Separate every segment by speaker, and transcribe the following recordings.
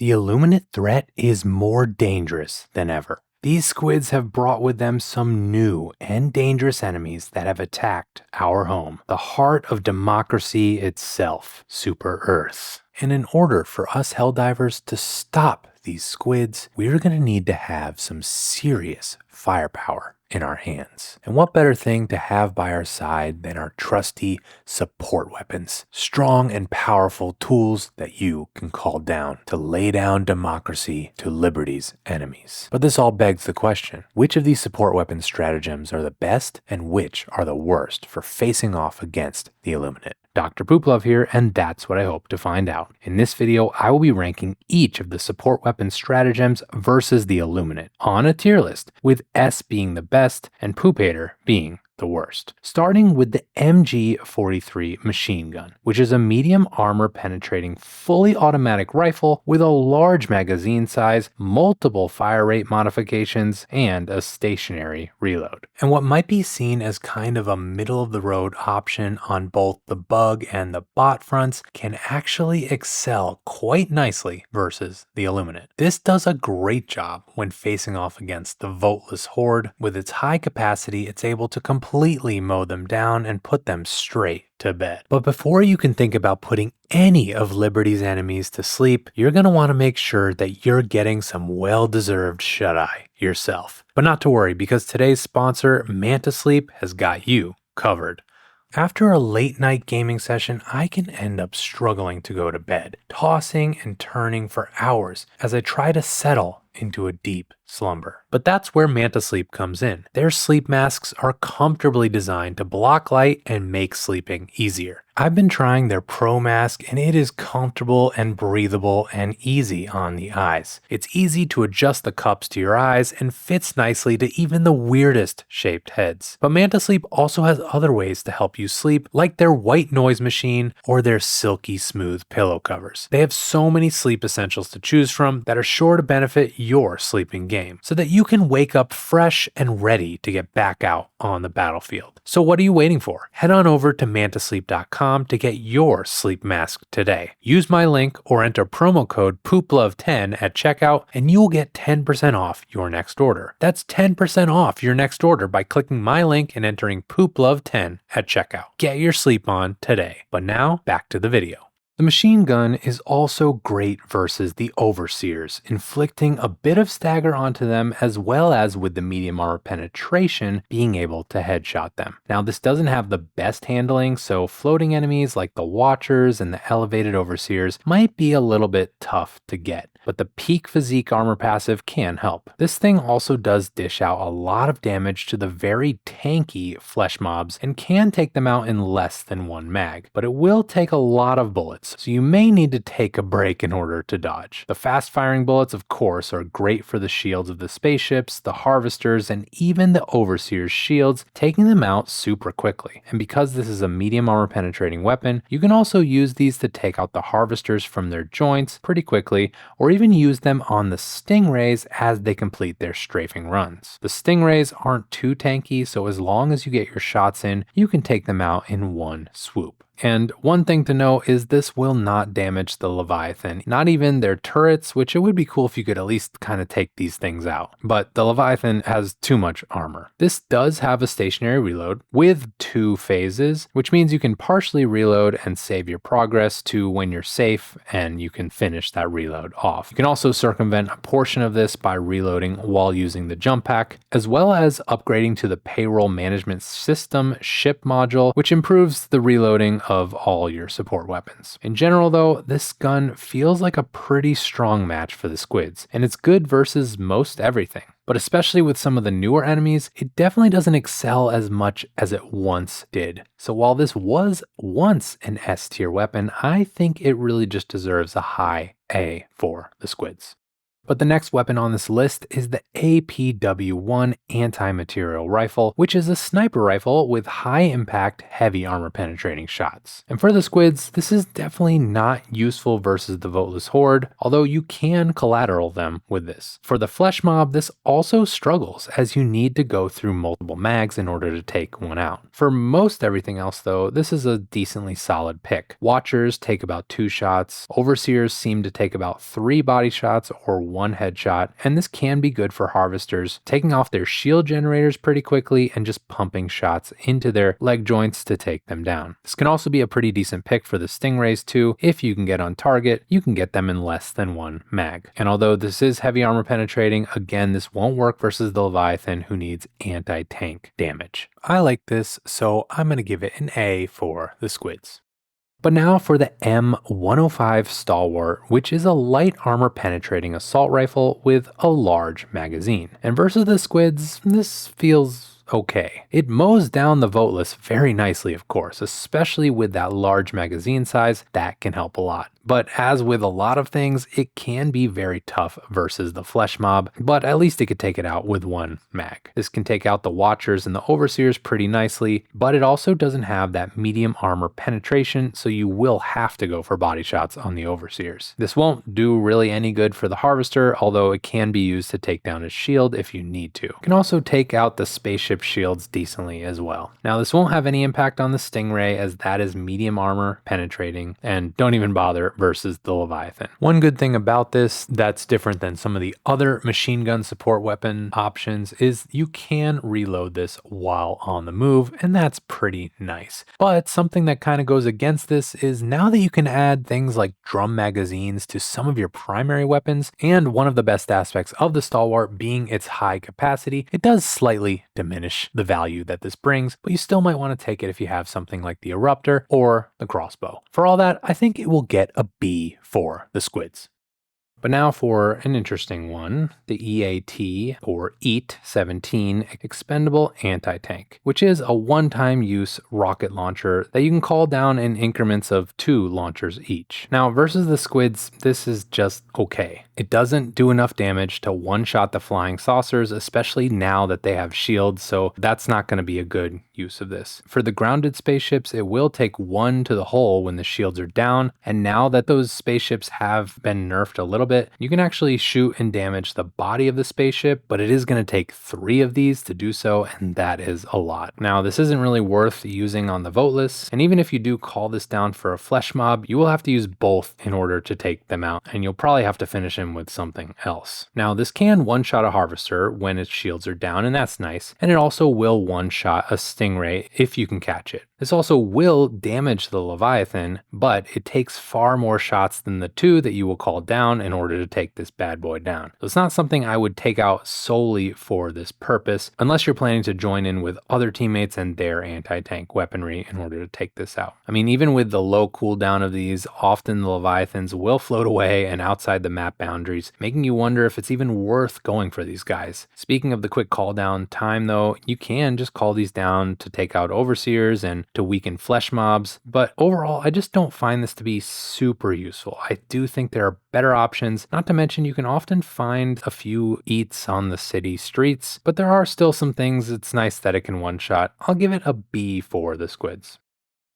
Speaker 1: The Illuminate threat is more dangerous than ever. These squids have brought with them some new and dangerous enemies that have attacked our home, the heart of democracy itself, Super Earth. And in order for us Helldivers to stop these squids, we're going to need to have some serious firepower in our hands. And what better thing to have by our side than our trusty support weapons, strong and powerful tools that you can call down to lay down democracy to liberty's enemies. But this all begs the question, which of these support weapon stratagems are the best and which are the worst for facing off against the Illuminate? Dr. Pooplove here, and that's what I hope to find out. In this video, I will be ranking each of the support weapon stratagems versus the Illuminate on a tier list, with S being the best and Poopator being the worst. Starting with the MG43 machine gun, which is a medium armor penetrating fully automatic rifle with a large magazine size, multiple fire rate modifications, and a stationary reload. And what might be seen as kind of a middle of the road option on both the bug and the bot fronts can actually excel quite nicely versus the Illuminate. This does a great job when facing off against the voteless horde. With its high capacity, it's able to completely mow them down and put them straight to bed. But before you can think about putting any of Liberty's enemies to sleep, you're going to want to make sure that you're getting some well-deserved shut-eye yourself. But not to worry, because today's sponsor, Manta Sleep, has got you covered. After a late night gaming session, I can end up struggling to go to bed, tossing and turning for hours as I try to settle into a deep slumber. But that's where Manta Sleep comes in. Their sleep masks are comfortably designed to block light and make sleeping easier. I've been trying their Pro Mask and it is comfortable and breathable and easy on the eyes. It's easy to adjust the cups to your eyes and fits nicely to even the weirdest shaped heads. But Manta Sleep also has other ways to help you sleep, like their white noise machine or their silky smooth pillow covers. They have so many sleep essentials to choose from that are sure to benefit your sleeping game, so that you can wake up fresh and ready to get back out on the battlefield. So what are you waiting for? Head on over to mantasleep.com to get your sleep mask today. Use my link or enter promo code POOPLOVE10 at checkout and you will get 10% off your next order. That's 10% off your next order by clicking my link and entering POOPLOVE10 at checkout. Get your sleep on today. But now back to the video. The machine gun is also great versus the Overseers, inflicting a bit of stagger onto them as well as with the medium armor penetration being able to headshot them. Now this doesn't have the best handling, so floating enemies like the Watchers and the elevated Overseers might be a little bit tough to get. But the peak physique armor passive can help. This thing also does dish out a lot of damage to the very tanky flesh mobs and can take them out in less than one mag, but it will take a lot of bullets, so you may need to take a break in order to dodge. The fast firing bullets, of course, are great for the shields of the spaceships, the harvesters, and even the Overseer's shields, taking them out super quickly. And because this is a medium armor penetrating weapon, you can also use these to take out the harvesters from their joints pretty quickly, or even use them on the Stingrays as they complete their strafing runs. The Stingrays aren't too tanky, so as long as you get your shots in, you can take them out in one swoop. And one thing to know is this will not damage the Leviathan, not even their turrets, which it would be cool if you could at least kind of take these things out. But the Leviathan has too much armor. This does have a stationary reload with 2 phases, which means you can partially reload and save your progress to when you're safe and you can finish that reload off. You can also circumvent a portion of this by reloading while using the jump pack, as well as upgrading to the payroll management system ship module, which improves the reloading of all your support weapons. In general though, this gun feels like a pretty strong match for the squids, and it's good versus most everything. But especially with some of the newer enemies, it definitely doesn't excel as much as it once did. So while this was once an S tier weapon, I think it really just deserves a high A for the squids. But the next weapon on this list is the APW-1 Anti-Material Rifle, which is a sniper rifle with high-impact, heavy armor-penetrating shots. And for the squids, this is definitely not useful versus the Voteless Horde, although you can collateral them with this. For the Flesh Mob, this also struggles, as you need to go through multiple mags in order to take one out. For most everything else though, this is a decently solid pick. Watchers take about 2 shots, Overseers seem to take about 3 body shots or 1 headshot, and this can be good for harvesters, taking off their shield generators pretty quickly and just pumping shots into their leg joints to take them down. This can also be a pretty decent pick for the Stingrays too. If you can get on target, you can get them in less than 1 mag. And although this is heavy armor penetrating, again, this won't work versus the Leviathan, who needs anti-tank damage. I like this, so I'm going to give it an A for the squids. But now for the M105 Stalwart, which is a light armor penetrating assault rifle with a large magazine. And versus the squids, this feels okay. It mows down the Voteless very nicely, of course, especially with that large magazine size. That can help a lot. But as with a lot of things, it can be very tough versus the Flesh Mob, but at least it could take it out with 1 mag. This can take out the Watchers and the Overseers pretty nicely, but it also doesn't have that medium armor penetration, so you will have to go for body shots on the Overseers. This won't do really any good for the Harvester, although it can be used to take down his shield if you need to. It can also take out the spaceship shields decently as well. Now this won't have any impact on the Stingray, as that is medium armor penetrating, and don't even bother versus the Leviathan. One good thing about this that's different than some of the other machine gun support weapon options is you can reload this while on the move, and that's pretty nice. But something that kind of goes against this is now that you can add things like drum magazines to some of your primary weapons, and one of the best aspects of the Stalwart being its high capacity, it does slightly diminish the value that this brings, but you still might want to take it if you have something like the Eruptor or the crossbow. For all that, I think it will get a B for the squids. But now for an interesting one, the EAT or EAT-17 Expendable Anti-Tank, which is a one-time use rocket launcher that you can call down in increments of 2 launchers each. Now versus the squids, this is just okay. It doesn't do enough damage to one-shot the flying saucers, especially now that they have shields, so that's not going to be a good use of this. For the grounded spaceships, it will take 1 to the hull when the shields are down, and now that those spaceships have been nerfed a little bit, you can actually shoot and damage the body of the spaceship, but it is going to take 3 of these to do so, and that is a lot. Now, this isn't really worth using on the Voteless, and even if you do call this down for a Flesh Mob, you will have to use both in order to take them out, and you'll probably have to finish him with something else. Now, this can one-shot a Harvester when its shields are down, and that's nice, and it also will one-shot a Stingray if you can catch it. This also will damage the Leviathan, but it takes far more shots than the 2 that you will call down in order to take this bad boy down. So it's not something I would take out solely for this purpose, unless you're planning to join in with other teammates and their anti-tank weaponry in order to take this out. I mean, even with the low cooldown of these, often the Leviathans will float away and outside the map boundaries, making you wonder if it's even worth going for these guys. Speaking of the quick call down time though, you can just call these down to take out Overseers and to weaken Flesh Mobs, but overall I just don't find this to be super useful. I do think there are better options, not to mention you can often find a few eats on the city streets, but there are still some things it's nice that it can one-shot. I'll give it a B for the squids.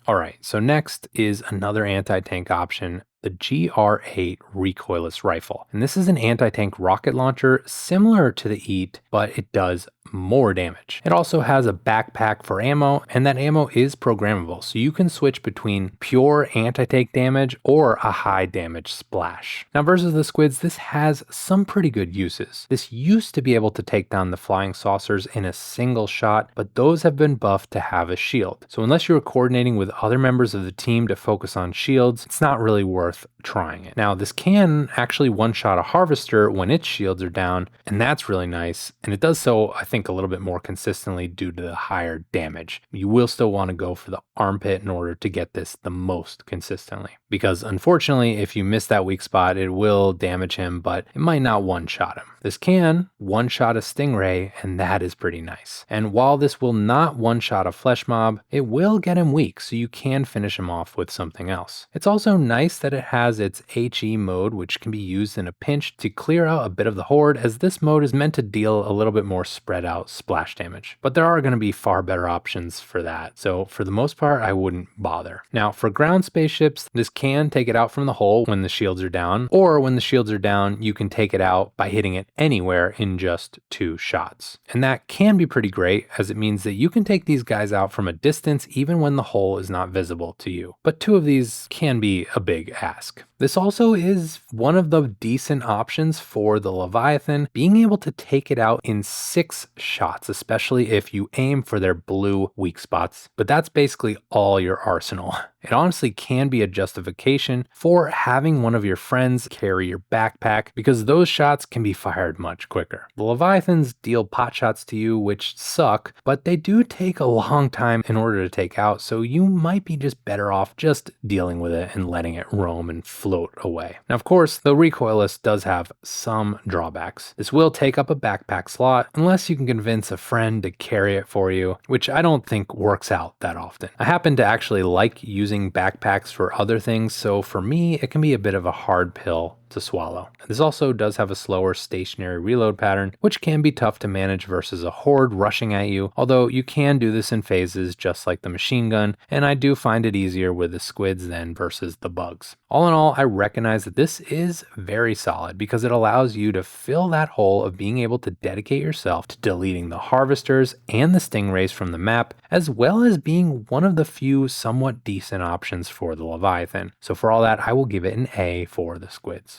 Speaker 1: Alright, so next is another anti-tank option, the GR8 Recoilless Rifle. And this is an anti-tank rocket launcher similar to the EAT, but it does more damage. It also has a backpack for ammo, and that ammo is programmable, so you can switch between pure anti-tank damage or a high damage splash. Now versus the squids, this has some pretty good uses. This used to be able to take down the flying saucers in a single shot, but those have been buffed to have a shield. So unless you're coordinating with other members of the team to focus on shields, it's not really worth trying it. Now this can actually one-shot a Harvester when its shields are down, and that's really nice, and it does so I think a little bit more consistently due to the higher damage. You will still want to go for the armpit in order to get this the most consistently, because unfortunately if you miss that weak spot it will damage him, but it might not one-shot him. This can one-shot a Stingray, and that is pretty nice. And while this will not one-shot a Flesh Mob, it will get him weak, so you can finish him off with something else. It's also nice that it has its HE mode, which can be used in a pinch to clear out a bit of the horde, as this mode is meant to deal a little bit more spread out splash damage. But there are going to be far better options for that, so for the most part I wouldn't bother. Now for ground spaceships, this can take it out from the hull when the shields are down, or when the shields are down you can take it out by hitting it anywhere in just 2 shots. And that can be pretty great, as it means that you can take these guys out from a distance even when the hull is not visible to you. But 2 of these can be a big ask. This also is one of the decent options for the Leviathan, being able to take it out in 6 shots, especially if you aim for their blue weak spots. But that's basically all your arsenal. It honestly can be a justification for having one of your friends carry your backpack, because those shots can be fired much quicker. The Leviathans deal pot shots to you, which suck, but they do take a long time in order to take out, so you might be just better off just dealing with it and letting it roam and float away. Now, of course, the recoilless does have some drawbacks. This will take up a backpack slot unless you can convince a friend to carry it for you, which I don't think works out that often. I happen to actually like using backpacks for other things, so for me it can be a bit of a hard pill to swallow. This also does have a slower stationary reload pattern, which can be tough to manage versus a horde rushing at you, although you can do this in phases just like the machine gun, and I do find it easier with the squids than versus the bugs. All in all, I recognize that this is very solid because it allows you to fill that hole of being able to dedicate yourself to deleting the harvesters and the stingrays from the map, as well as being one of the few somewhat decent options for the Leviathan. So for all that, I will give it an A for the squids.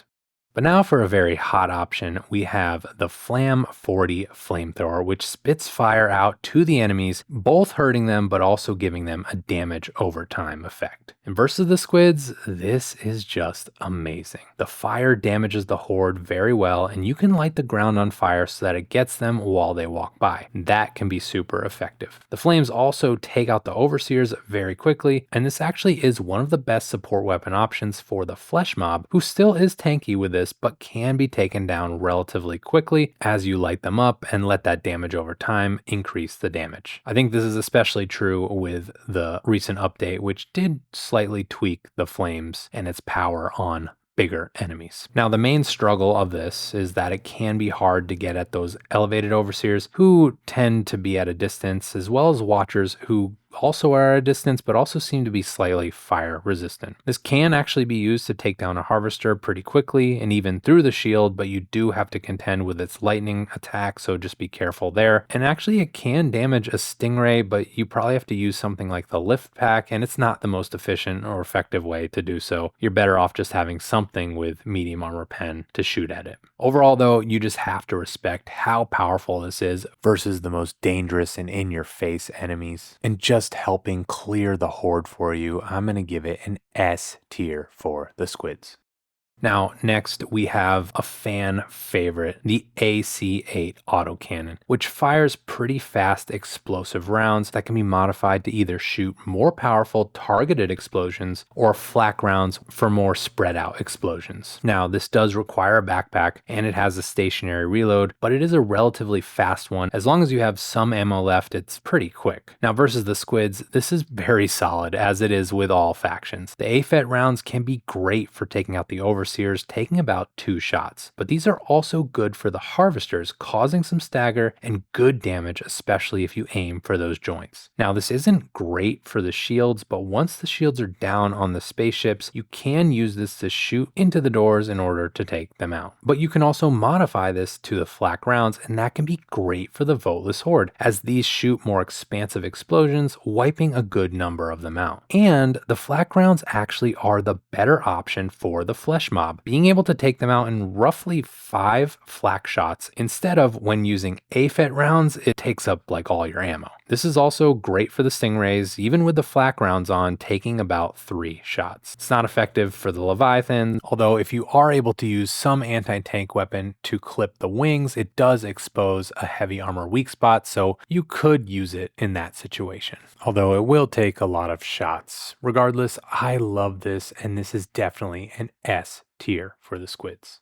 Speaker 1: But now for a very hot option, we have the Flam 40 Flamethrower, which spits fire out to the enemies, both hurting them but also giving them a damage over time effect. And versus the squids, this is just amazing. The fire damages the horde very well, and you can light the ground on fire so that it gets them while they walk by. That can be super effective. The flames also take out the overseers very quickly, and this actually is one of the best support weapon options for the flesh mob, who still is tanky with this but can be taken down relatively quickly as you light them up and let that damage over time increase the damage. I think this is especially true with the recent update, which did slightly tweak the flames and its power on bigger enemies. Now, the main struggle of this is that it can be hard to get at those elevated overseers who tend to be at a distance, as well as watchers who also are at a distance but also seem to be slightly fire resistant. This can actually be used to take down a harvester pretty quickly and even through the shield, but you do have to contend with its lightning attack, so just be careful there. And actually it can damage a stingray, but you probably have to use something like the lift pack, and it's not the most efficient or effective way to do so. You're better off just having something with medium armor pen to shoot at it. Overall though, you just have to respect how powerful this is versus the most dangerous and in-your-face enemies. And just helping clear the horde for you, I'm going to give it an S tier for the squids. Now, next we have a fan favorite, the AC-8 Autocannon, which fires pretty fast explosive rounds that can be modified to either shoot more powerful targeted explosions or flak rounds for more spread out explosions. Now, this does require a backpack and it has a stationary reload, but it is a relatively fast one. As long as you have some ammo left, it's pretty quick. Now, versus the squids, this is very solid, as it is with all factions. The AFET rounds can be great for taking out the overseers, taking about 2 shots, but these are also good for the harvesters, causing some stagger and good damage, especially if you aim for those joints. Now, this isn't great for the shields, but once the shields are down on the spaceships, you can use this to shoot into the doors in order to take them out. But you can also modify this to the flak rounds, and that can be great for the voteless horde, as these shoot more expansive explosions, wiping a good number of them out. And the flak rounds actually are the better option for the flesh mob, being able to take them out in roughly 5 flak shots instead of, when using AFET rounds, it takes up like all your ammo. This is also great for the stingrays, even with the flak rounds on, taking about 3 shots. It's not effective for the Leviathan, although if you are able to use some anti-tank weapon to clip the wings, it does expose a heavy armor weak spot, so you could use it in that situation. Although it will take a lot of shots. Regardless, I love this, and this is definitely an S tier for the squids.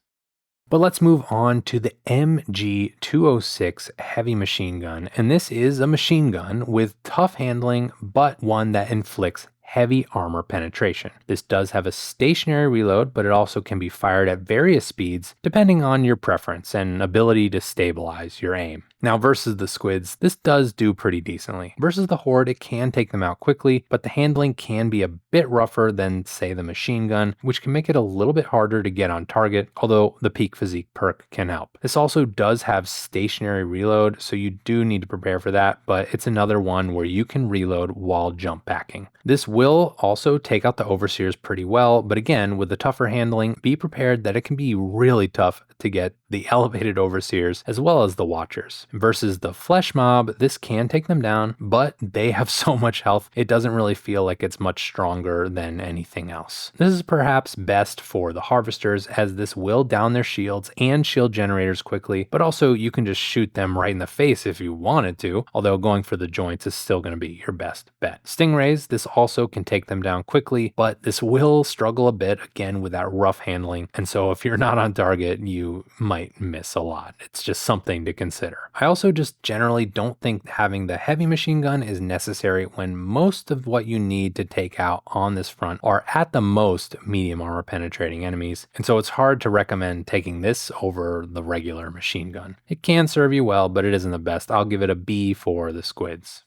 Speaker 1: But let's move on to the MG206 heavy machine gun, and this is a machine gun with tough handling, but one that inflicts heavy armor penetration. This does have a stationary reload, but it also can be fired at various speeds depending on your preference and ability to stabilize your aim. Now versus the squids, this does do pretty decently. Versus the horde, it can take them out quickly, but the handling can be a bit rougher than, say, the machine gun, which can make it a little bit harder to get on target, although the peak physique perk can help. This also does have stationary reload, so you do need to prepare for that, but it's another one where you can reload while jump packing. This will also take out the overseers pretty well, but again, with the tougher handling, be prepared that it can be really tough to get the elevated overseers as well as the watchers. Versus the flesh mob, this can take them down, but they have so much health, it doesn't really feel like it's much stronger than anything else. This is perhaps best for the harvesters, as this will down their shields and shield generators quickly, but also you can just shoot them right in the face if you wanted to, although going for the joints is still going to be your best bet. Stingrays, this also can take them down quickly, but this will struggle a bit again with that rough handling, and so if you're not on target, you might miss a lot. It's just something to consider. I also just generally don't think having the heavy machine gun is necessary when most of what you need to take out on this front are at the most medium armor penetrating enemies, and so it's hard to recommend taking this over the regular machine gun. It can serve you well, but it isn't the best. I'll give it a B for the squids.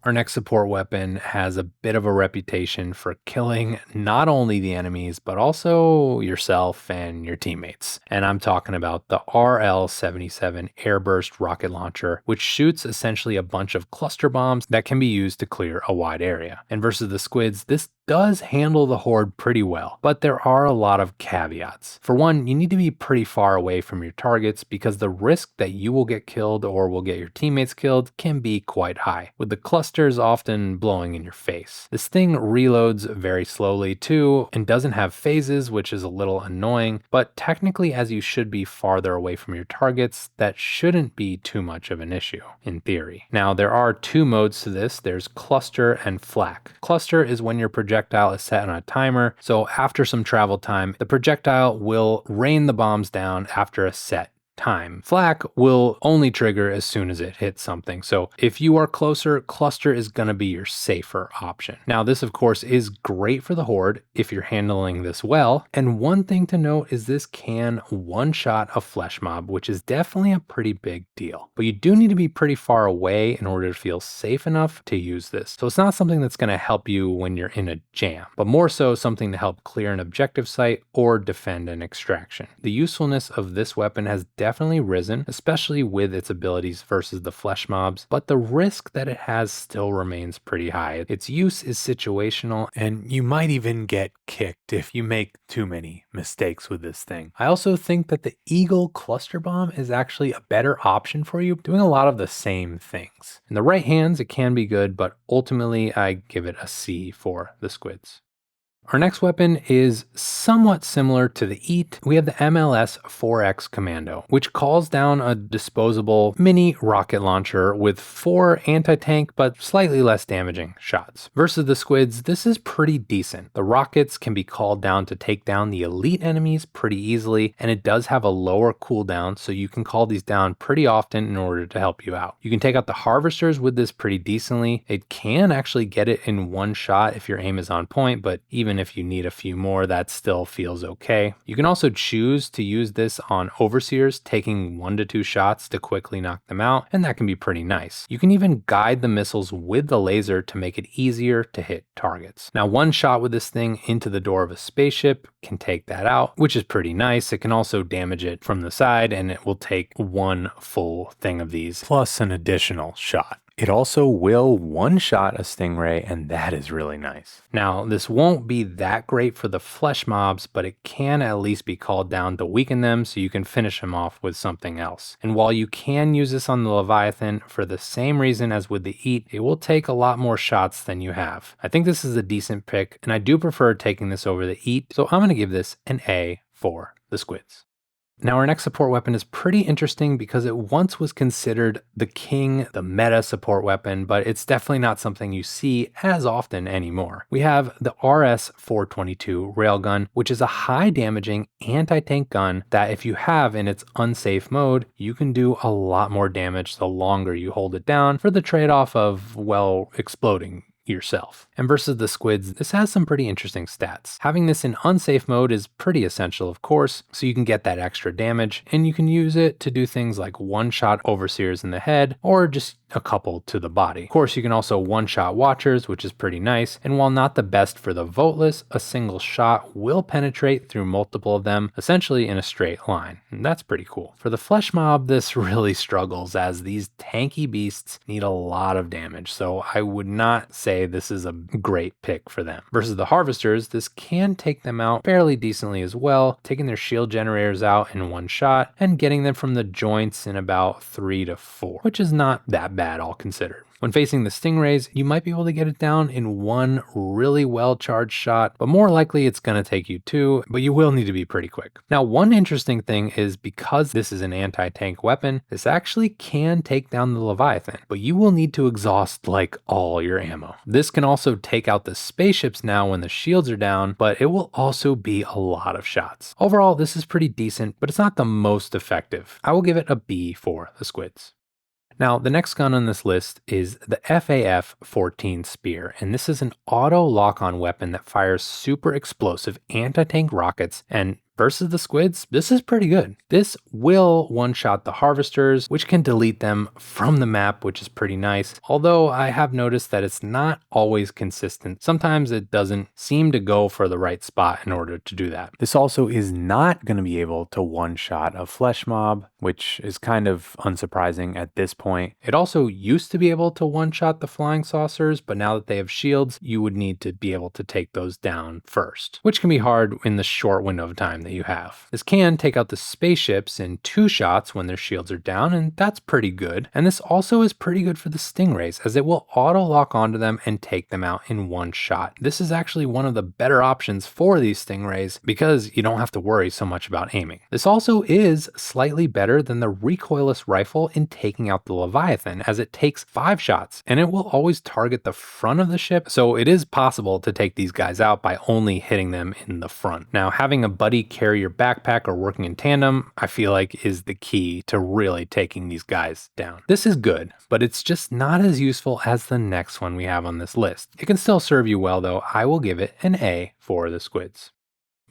Speaker 1: Our next support weapon has a bit of a reputation for killing not only the enemies, but also yourself and your teammates. And I'm talking about the RL-77 Airburst rocket launcher, which shoots essentially a bunch of cluster bombs that can be used to clear a wide area. And versus the squids, this does handle the horde pretty well, but there are a lot of caveats. For one, you need to be pretty far away from your targets because the risk that you will get killed or will get your teammates killed can be quite high, with the clusters often blowing in your face. This thing reloads very slowly too and doesn't have phases, which is a little annoying, but technically as you should be farther away from your targets, that shouldn't be too much of an issue, in theory. Now, there are two modes to this. There's cluster and flak. Cluster is when your projectile is set on a timer, so after some travel time, the projectile will rain the bombs down after a set time. Flak will only trigger as soon as it hits something, so if you are closer, cluster is going to be your safer option. Now, this of course is great for the horde if you're handling this well, and one thing to note is this can one-shot a flesh mob, which is definitely a pretty big deal, but you do need to be pretty far away in order to feel safe enough to use this. So it's not something that's going to help you when you're in a jam, but more so something to help clear an objective site or defend an extraction. The usefulness of this weapon has definitely risen, especially with its abilities versus the flesh mobs, but the risk that it has still remains pretty high. Its use is situational, and you might even get kicked if you make too many mistakes with this thing. I also think that the Eagle cluster bomb is actually a better option for you, doing a lot of the same things. In the right hands, it can be good, but ultimately I give it a C for the squids. Our next weapon is somewhat similar to the EAT. We have the MLS-4X Commando, which calls down a disposable mini rocket launcher with 4 anti-tank but slightly less damaging shots. Versus the squids, this is pretty decent. The rockets can be called down to take down the elite enemies pretty easily, and it does have a lower cooldown, so you can call these down pretty often in order to help you out. You can take out the harvesters with this pretty decently. It can actually get it in one shot if your aim is on point, but even if you need a few more, that still feels okay. You can also choose to use this on overseers, taking 1 to 2 shots to quickly knock them out, and that can be pretty nice. You can even guide the missiles with the laser to make it easier to hit targets. Now, one shot with this thing into the door of a spaceship can take that out, which is pretty nice. It can also damage it from the side, and it will take 1 full thing of these, plus an additional shot. It also will one-shot a stingray, and that is really nice. Now, this won't be that great for the flesh mobs, but it can at least be called down to weaken them so you can finish them off with something else. And while you can use this on the Leviathan for the same reason as with the EAT, it will take a lot more shots than you have. I think this is a decent pick, and I do prefer taking this over the EAT, so I'm going to give this an A for the squids. Now, our next support weapon is pretty interesting because it once was considered the king, the meta support weapon, but it's definitely not something you see as often anymore. We have the RS-422 Railgun, which is a high damaging anti-tank gun that if you have in its unsafe mode, you can do a lot more damage the longer you hold it down for the trade-off of, well, exploding yourself. And versus the squids, this has some pretty interesting stats. Having this in unsafe mode is pretty essential, of course, so you can get that extra damage, and you can use it to do things like one-shot overseers in the head, or just a couple to the body. Of course, you can also one-shot watchers, which is pretty nice, and while not the best for the voteless, a single shot will penetrate through multiple of them, essentially in a straight line, and that's pretty cool. For the flesh mob, this really struggles, as these tanky beasts need a lot of damage, so I would not say this is a great pick for them. Versus the harvesters, this can take them out fairly decently as well, taking their shield generators out in one shot, and getting them from the joints in about 3 to 4, which is not that bad all considered. When facing the stingrays, you might be able to get it down in one really well-charged shot, but more likely it's going to take you 2, but you will need to be pretty quick. Now, one interesting thing is because this is an anti-tank weapon, this actually can take down the Leviathan, but you will need to exhaust like all your ammo. This can also take out the spaceships now when the shields are down, but it will also be a lot of shots. Overall, this is pretty decent, but it's not the most effective. I will give it a B for the squids. Now, the next gun on this list is the FAF-14 Spear, and this is an auto lock-on weapon that fires super explosive anti-tank rockets, and versus the squids, this is pretty good. This will one-shot the harvesters, which can delete them from the map, which is pretty nice. Although I have noticed that it's not always consistent. Sometimes it doesn't seem to go for the right spot in order to do that. This also is not going to be able to one-shot a flesh mob, which is kind of unsurprising at this point. It also used to be able to one-shot the flying saucers, but now that they have shields, you would need to be able to take those down first, which can be hard in the short window of time that you have. This can take out the spaceships in 2 shots when their shields are down, and that's pretty good. And this also is pretty good for the stingrays, as it will auto lock onto them and take them out in 1 shot. This is actually one of the better options for these stingrays because you don't have to worry so much about aiming. This also is slightly better than the recoilless rifle in taking out the Leviathan, as it takes 5 shots and it will always target the front of the ship, so it is possible to take these guys out by only hitting them in the front. Now, having a buddy carry your backpack or working in tandem, I feel like is the key to really taking these guys down. This is good, but it's just not as useful as the next one we have on this list. It can still serve you well though. I will give it an A for the squids.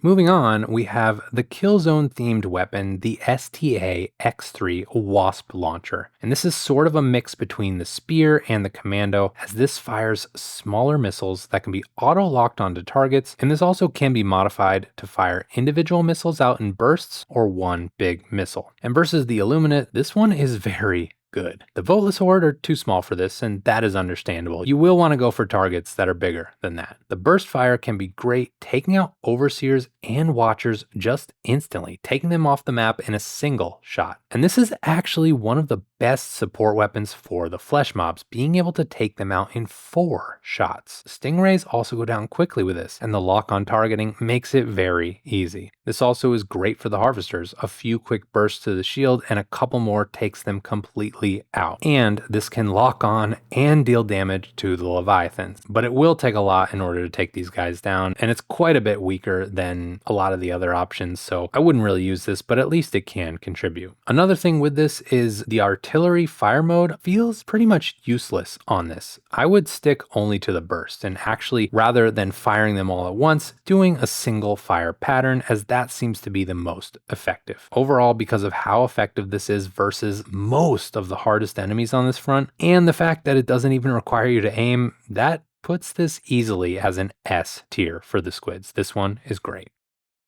Speaker 1: Moving on, we have the Killzone themed weapon, the STA X3 W.A.S.P launcher. And this is sort of a mix between the Spear and the Commando, as this fires smaller missiles that can be auto-locked onto targets, and this also can be modified to fire individual missiles out in bursts or one big missile. And versus the Illuminate, this one is very good. The Voteless Horde are too small for this, and that is understandable. You will want to go for targets that are bigger than that. The burst fire can be great, taking out overseers and watchers just instantly, taking them off the map in a single shot. And this is actually one of the best support weapons for the flesh mobs, being able to take them out in 4 shots. Stingrays also go down quickly with this, and the lock-on targeting makes it very easy. This also is great for the harvesters. A few quick bursts to the shield and a couple more takes them completely out. And this can lock on and deal damage to the Leviathans, but it will take a lot in order to take these guys down, and it's quite a bit weaker than a lot of the other options, so I wouldn't really use this, but at least it can contribute. Another thing with this is the artillery fire mode feels pretty much useless on this. I would stick only to the burst, and actually, rather than firing them all at once, doing a single fire pattern, as that seems to be the most effective. Overall, because of how effective this is versus most of the hardest enemies on this front, and the fact that it doesn't even require you to aim, that puts this easily as an S tier for the squids. This one is great.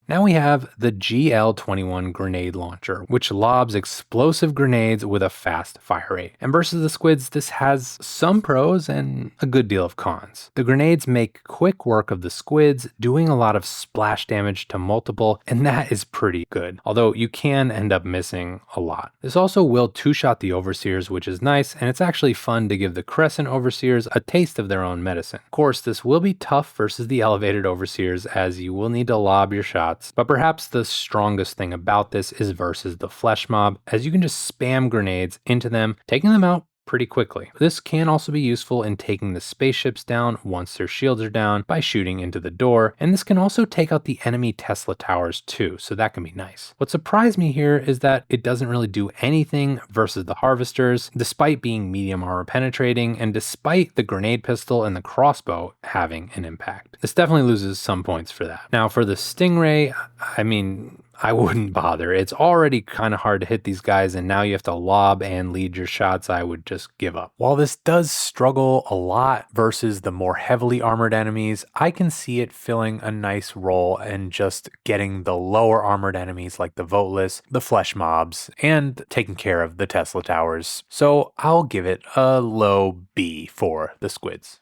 Speaker 1: Now we have the GL-21 grenade launcher, which lobs explosive grenades with a fast fire rate. And versus the squids, this has some pros and a good deal of cons. The grenades make quick work of the squids, doing a lot of splash damage to multiple, and that is pretty good, although you can end up missing a lot. This also will two-shot the overseers, which is nice, and it's actually fun to give the crescent overseers a taste of their own medicine. Of course, this will be tough versus the elevated overseers, as you will need to lob your shots. But perhaps the strongest thing about this is versus the flesh mob, as you can just spam grenades into them, taking them out pretty quickly. This can also be useful in taking the spaceships down once their shields are down by shooting into the door, and this can also take out the enemy Tesla towers too, so that can be nice. What surprised me here is that it doesn't really do anything versus the harvesters, despite being medium armor penetrating, and despite the grenade pistol and the crossbow having an impact. This definitely loses some points for that. Now for the Stingray, I mean, I wouldn't bother. It's already kind of hard to hit these guys, and now you have to lob and lead your shots. I would just give up. While this does struggle a lot versus the more heavily armored enemies, I can see it filling a nice role in just getting the lower armored enemies like the Voteless, the flesh mobs, and taking care of the Tesla towers. So I'll give it a low B for the squids.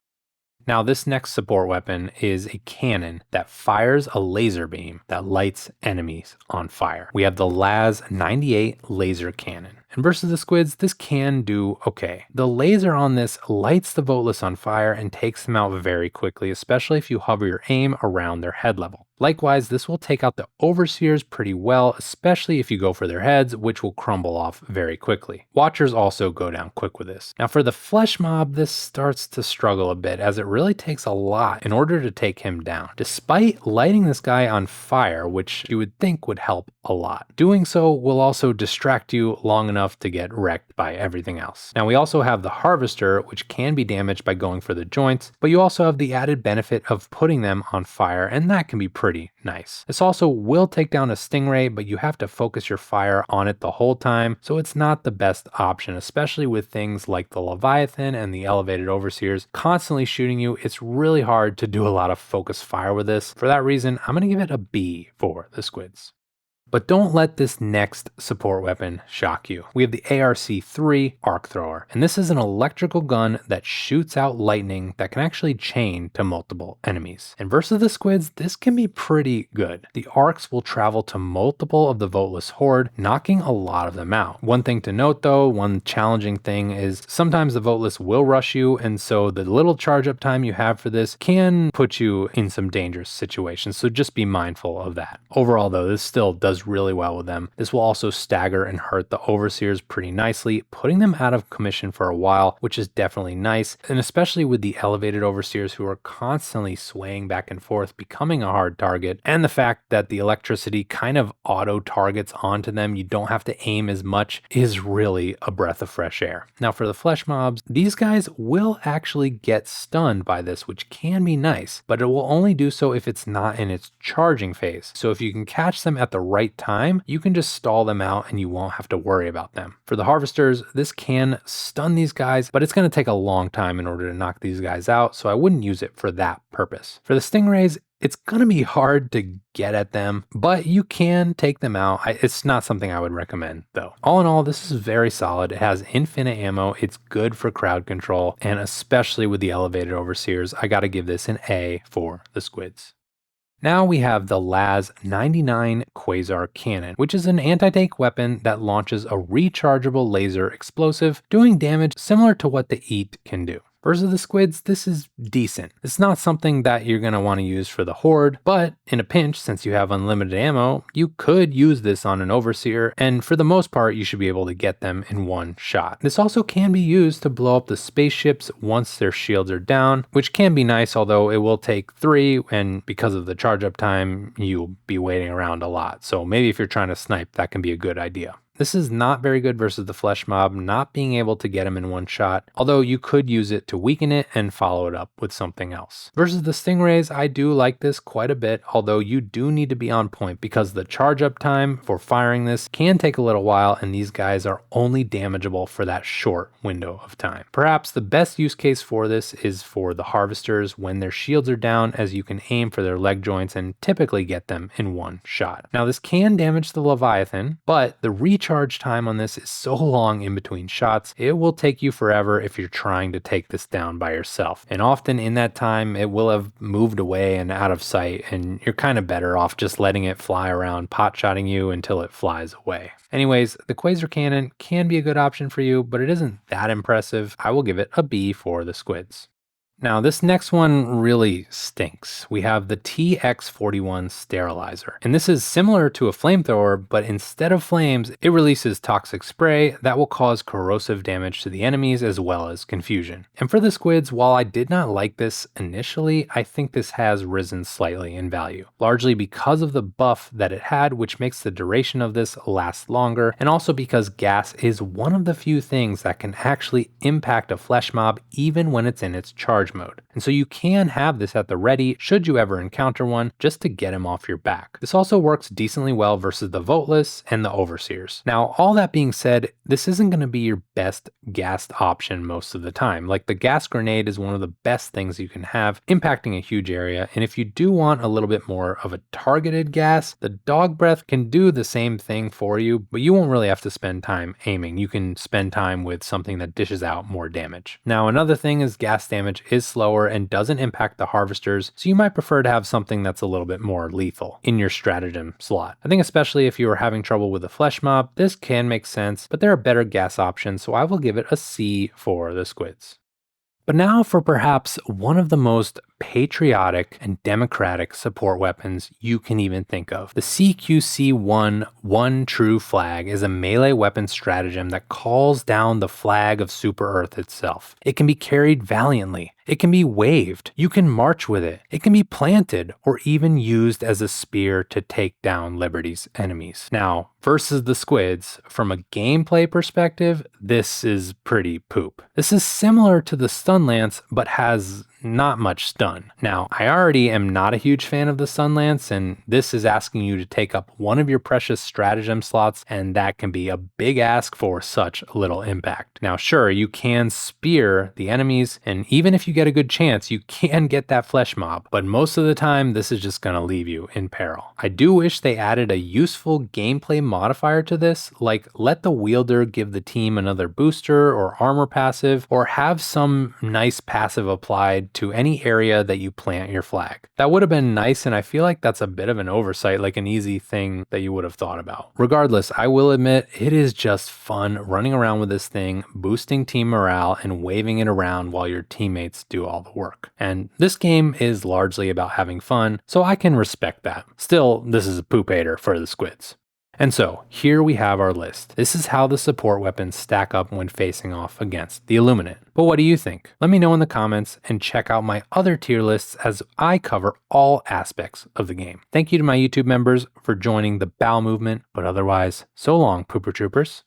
Speaker 1: Now this next support weapon is a cannon that fires a laser beam that lights enemies on fire. We have the LAS-98 laser cannon. And versus the squids, this can do okay. The laser on this lights the Voteless on fire and takes them out very quickly, especially if you hover your aim around their head level. Likewise, this will take out the Overseers pretty well, especially if you go for their heads, which will crumble off very quickly. Watchers also go down quick with this. Now for the flesh mob, this starts to struggle a bit as it really takes a lot in order to take him down, despite lighting this guy on fire, which you would think would help a lot. Doing so will also distract you long enough to get wrecked by everything else. Now we also have the Harvester, which can be damaged by going for the joints, but you also have the added benefit of putting them on fire, and that can be pretty nice. This also will take down a Stingray, but you have to focus your fire on it the whole time, so it's not the best option, especially with things like the Leviathan and the elevated Overseers constantly shooting you. It's really hard to do a lot of focus fire with this. For that reason, I'm going to give it a B for the squids. But don't let this next support weapon shock you. We have the ARC-3 Arc Thrower, and this is an electrical gun that shoots out lightning that can actually chain to multiple enemies. And versus the squids, this can be pretty good. The arcs will travel to multiple of the Voteless horde, knocking a lot of them out. One thing to note though, one challenging thing is sometimes the Voteless will rush you, and so the little charge up time you have for this can put you in some dangerous situations, so just be mindful of that. Overall though, this still does really well with them. This will also stagger and hurt the Overseers pretty nicely, putting them out of commission for a while, which is definitely nice, and especially with the elevated Overseers who are constantly swaying back and forth, becoming a hard target, and the fact that the electricity kind of auto targets onto them, you don't have to aim as much, is really a breath of fresh air. Now for the flesh mobs, these guys will actually get stunned by this, which can be nice, but it will only do so if it's not in its charging phase. So if you can catch them at the right time, you can just stall them out and you won't have to worry about them. For the Harvesters, this can stun these guys, but it's going to take a long time in order to knock these guys out, so I wouldn't use it for that purpose. For the Stingrays, it's going to be hard to get at them, but you can take them out. It's not something I would recommend though. All in all, this is very solid. It has infinite ammo. It's good for crowd control, and especially with the elevated Overseers, I got to give this an A for the squids. Now we have the LAS-99 Qasar Cannon, which is an anti-tank weapon that launches a rechargeable laser explosive, doing damage similar to what the EAT can do. Versus the squids, this is decent. It's not something that you're going to want to use for the horde, but in a pinch, since you have unlimited ammo, you could use this on an Overseer, and for the most part, you should be able to get them in one shot. This also can be used to blow up the spaceships once their shields are down, which can be nice, although it will take 3, and because of the charge up time, you'll be waiting around a lot. So maybe if you're trying to snipe, that can be a good idea. This is not very good versus the flesh mob, not being able to get him in one shot, although you could use it to weaken it and follow it up with something else. Versus the Stingrays, I do like this quite a bit, although you do need to be on point because the charge up time for firing this can take a little while, and these guys are only damageable for that short window of time. Perhaps the best use case for this is for the Harvesters when their shields are down, as you can aim for their leg joints and typically get them in one shot. Now this can damage the Leviathan, but the recharge time on this is so long in between shots, it will take you forever if you're trying to take this down by yourself. And often in that time, it will have moved away and out of sight, and you're kind of better off just letting it fly around, pot-shotting you until it flies away. Anyways, the Qasar Cannon can be a good option for you, but it isn't that impressive. I will give it a B for the squids. Now, this next one really stinks. We have the TX41 Sterlizer. And this is similar to a flamethrower, but instead of flames, it releases toxic spray that will cause corrosive damage to the enemies as well as confusion. And for the squids, while I did not like this initially, I think this has risen slightly in value, largely because of the buff that it had, which makes the duration of this last longer, and also because gas is one of the few things that can actually impact a flesh mob even when it's in its charge mode. And so you can have this at the ready should you ever encounter one, just to get him off your back. This also works decently well versus the Voteless and the Overseers. Now, all that being said, this isn't going to be your best gassed option most of the time. Like, the gas grenade is one of the best things you can have, impacting a huge area, and if you do want a little bit more of a targeted gas, the dog breath can do the same thing for you, but you won't really have to spend time aiming. You can spend time with something that dishes out more damage. Now, another thing is gas damage is slower and doesn't impact the harvesters, so you might prefer to have something that's a little bit more lethal in your stratagem slot. I think especially if you are having trouble with a flesh mob, this can make sense, but there are better gas options, so I will give it a C for the squids. But now for perhaps one of the most patriotic and democratic support weapons you can even think of. The CQC-1 One True Flag is a melee weapon stratagem that calls down the flag of Super Earth itself. It can be carried valiantly. It can be waved. You can march with it. It can be planted or even used as a spear to take down Liberty's enemies. Now, versus the squids, from a gameplay perspective, this is pretty poop. This is similar to the Stun Lance, but has not much stun. Now, I already am not a huge fan of the Stun Lance, and this is asking you to take up one of your precious stratagem slots, and that can be a big ask for such little impact. Now, sure, you can spear the enemies, and even if you get a good chance, you can get that flesh mob, but most of the time, this is just gonna leave you in peril. I do wish they added a useful gameplay modifier to this, like let the wielder give the team another booster or armor passive, or have some nice passive applied to any area that you plant your flag. That would have been nice, and I feel like that's a bit of an oversight, like an easy thing that you would have thought about. Regardless, I will admit it is just fun running around with this thing, boosting team morale and waving it around while your teammates do all the work. And this game is largely about having fun, so I can respect that. Still, this is a poop-ater for the squids. And so, here we have our list. This is how the support weapons stack up when facing off against the Illuminate. But what do you think? Let me know in the comments, and check out my other tier lists as I cover all aspects of the game. Thank you to my YouTube members for joining the Bowel Movement, but otherwise, so long, Pooper Troopers.